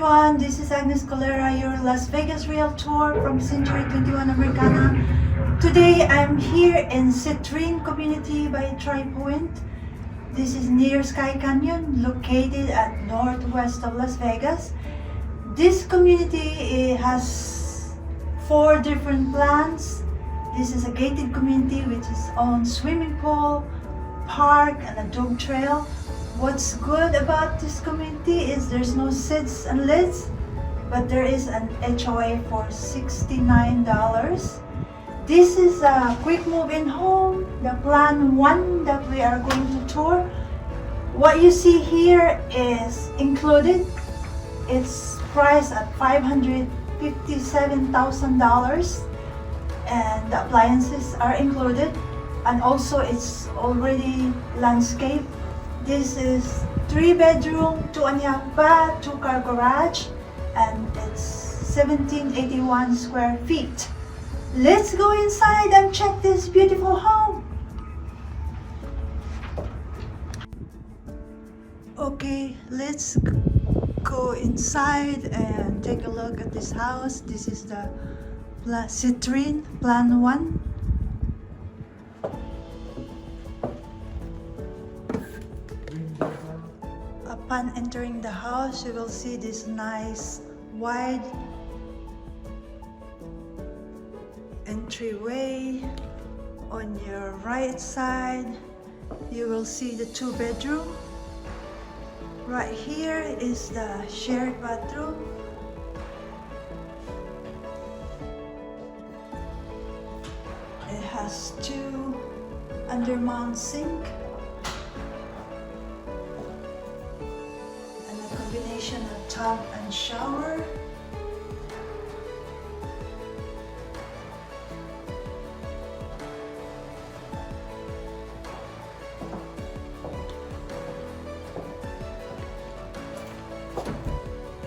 everyone, this is Agnes Collera, your Las Vegas Realtor from Century 21 Americana. Today I'm here in Citrine Community by Tri-Point. This is near Sky Canyon, located at northwest of Las Vegas. This community has 4 different plans. This is a gated community which is on swimming pool, park, and a dog trail. What's good about this community is there's no sits and lids, but there is an HOA for $69. This is a quick move-in home, the plan 1 that we are going to tour. What you see here is included. It's priced at $557,000 and the appliances are included, and also it's already landscaped. This is 3-bedroom, 2.5 bath, 2-car garage, and it's 1781 square feet. Let's go inside and check this beautiful home. Okay, let's go inside and take a look at this house. This is the Citrine Plan 1. Upon entering the house, you will see this nice wide entryway. On your right side, you will see the 2-bedroom. Right here is the shared bathroom. It has 2 undermount sink. Combination of tub and shower.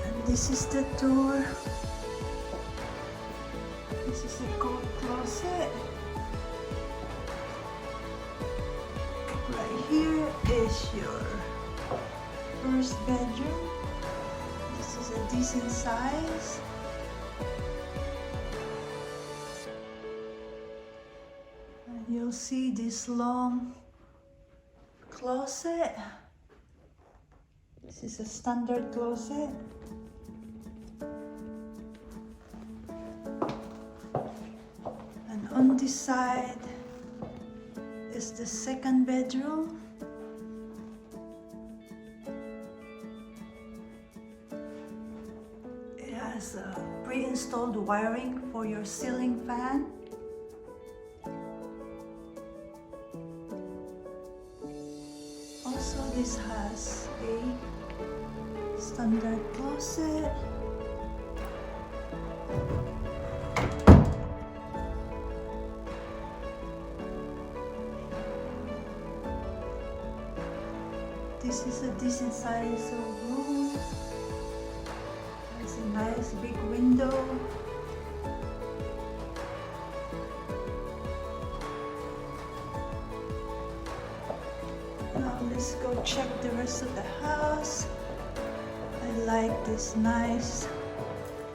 And this is the door. This is a coat closet. Right here is your first bedroom. This is a decent size. And you'll see this long closet. This is a standard closet. And on this side is the 2nd bedroom. Has a pre-installed wiring for your ceiling fan. Also, this has a standard closet. This is a decent size of room. It's a nice big window. Now let's go check the rest of the house. I like this nice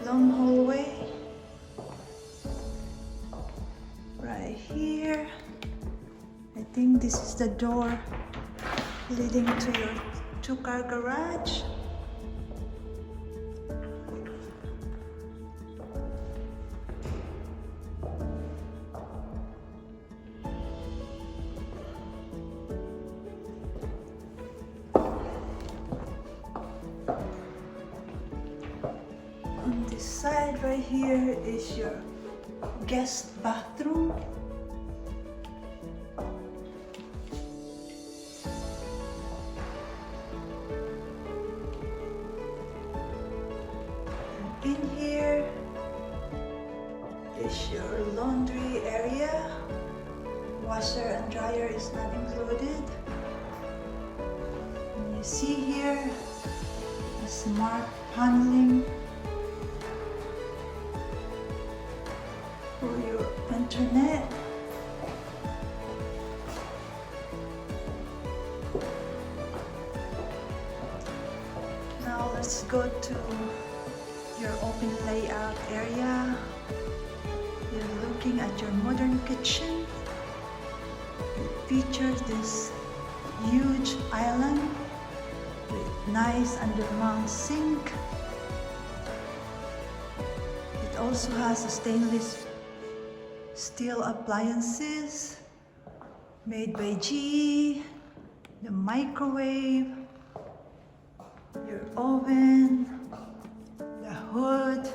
long hallway. Right here. I think this is the door leading to your 2-car garage. On this side right here is your guest bathroom. And in here is your laundry area. Washer and dryer is not included. And you see here a smart paneling for your internet. Now let's go to your open layout area. You're looking at your modern kitchen. It features this huge island with nice undermount sink. It also has a stainless steel appliances made by GE, the microwave, your oven, the hood,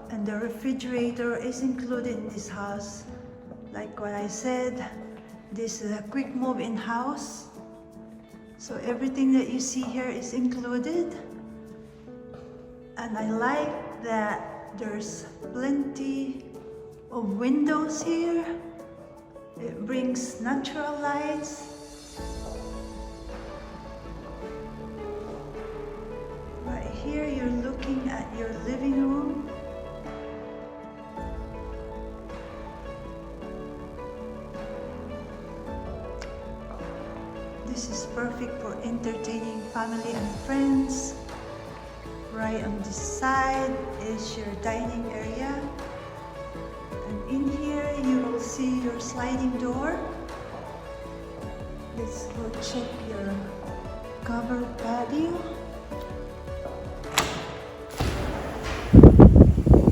and the refrigerator is included in this house. Like what I said, this is a quick move-in house, so everything that you see here is included. And I like that there's plenty of windows here. It brings natural lights. Right here you're looking at your living room. This is perfect for entertaining family and friends. Right on this side is your dining area. And in here you will see your sliding door. Let's go check your covered patio.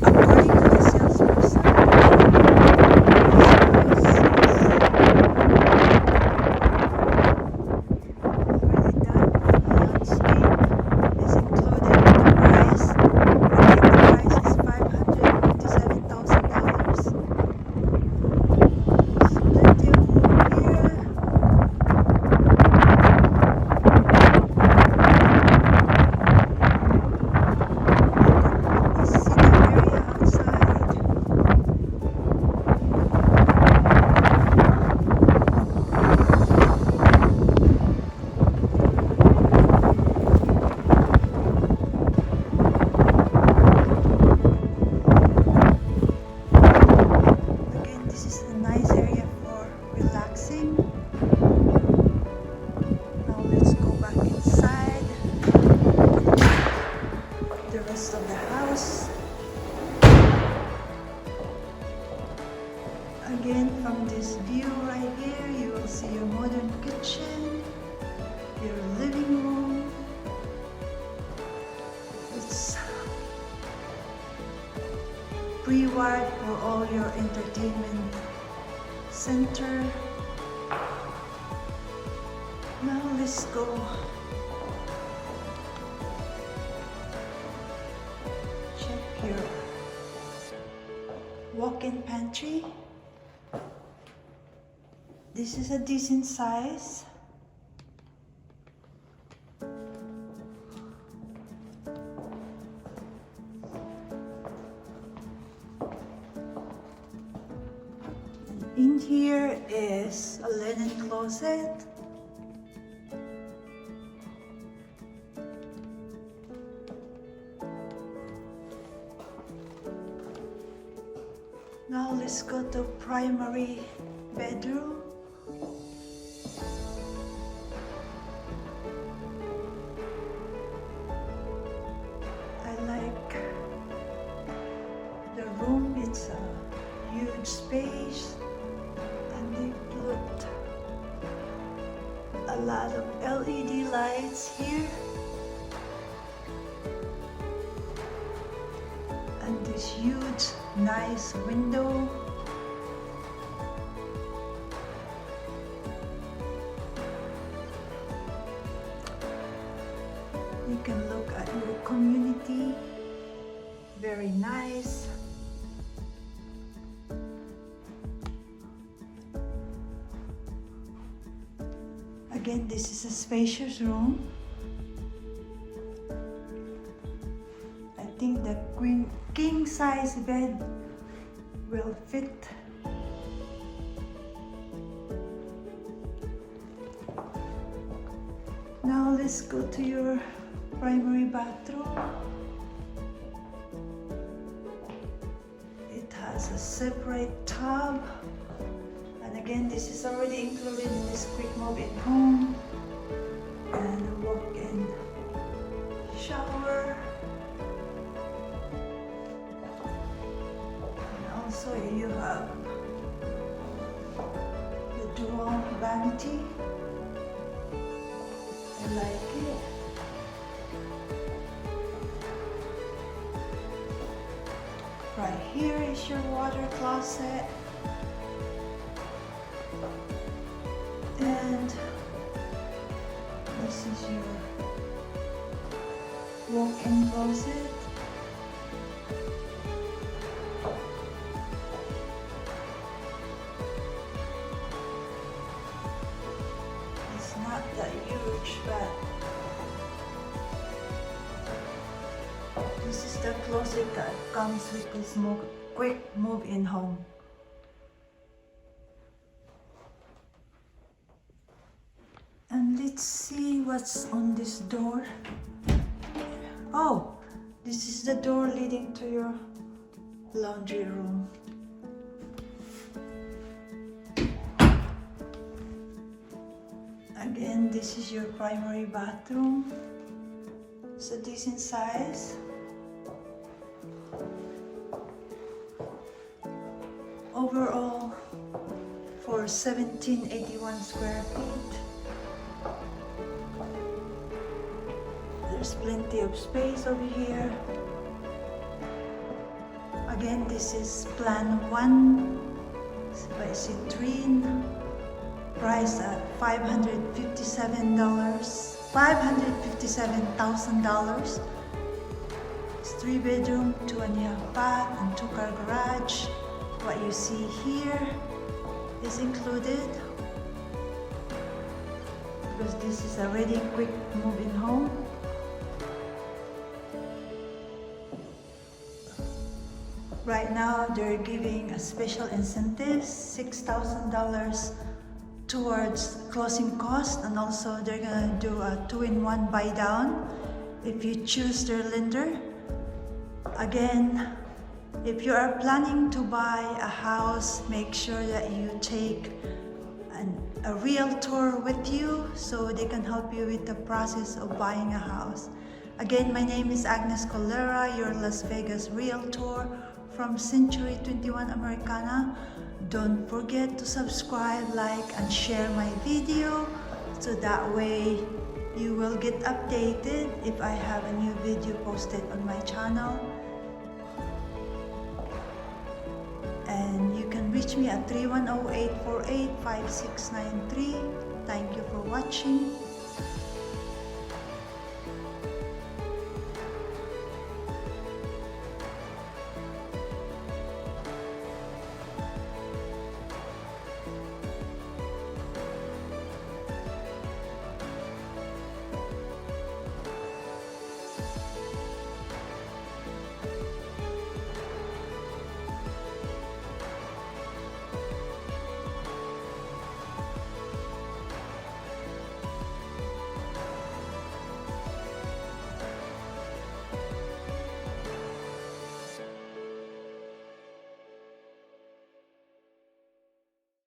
According to the salesperson, of the house. Again, from this view right here, you will see your modern kitchen, your living room. It's pre-wired for all your entertainment center. Now let's go your walk-in pantry. This is a decent size. And in here is a linen closet. Now let's go to primary bedroom. I like the room. It's a huge space and they put a lot of LED lights here. And this huge nice window. You can look at your community. Very nice. Again, this is a spacious room. I think the king size bed will fit. Now let's go to your primary bathroom. It has a separate tub, and again this is already included in this quick move-in home, and a walk-in shower. I like it. Right here is your water closet. And this is your walk-in closet. It's not that huge, but this is the closet that comes with this quick move-in home. And let's see what's on this door. Oh, this is the door leading to your laundry room. Again, this is your primary bathroom. It's a decent size. Overall, for 1781 square feet. There's plenty of space over here. Again, this is Plan 1 by Citrine. Priced at $557,000. It's 3-bedroom, 2.5 bath, and 2-car garage. What you see here is included because this is a ready quick move-in home. Right now they're giving a special incentive, $6,000 towards closing costs, and also they're gonna do a 2-in-1 buy down if you choose their lender. Again, if you are planning to buy a house, make sure that you take a realtor with you so they can help you with the process of buying a house. Again, my name is Agnes Collera, your Las Vegas realtor from Century 21 Americana. Don't forget to subscribe, like, and share my video so that way you will get updated if I have a new video posted on my channel. And you can reach me at 310-848-5693. Thank you for watching.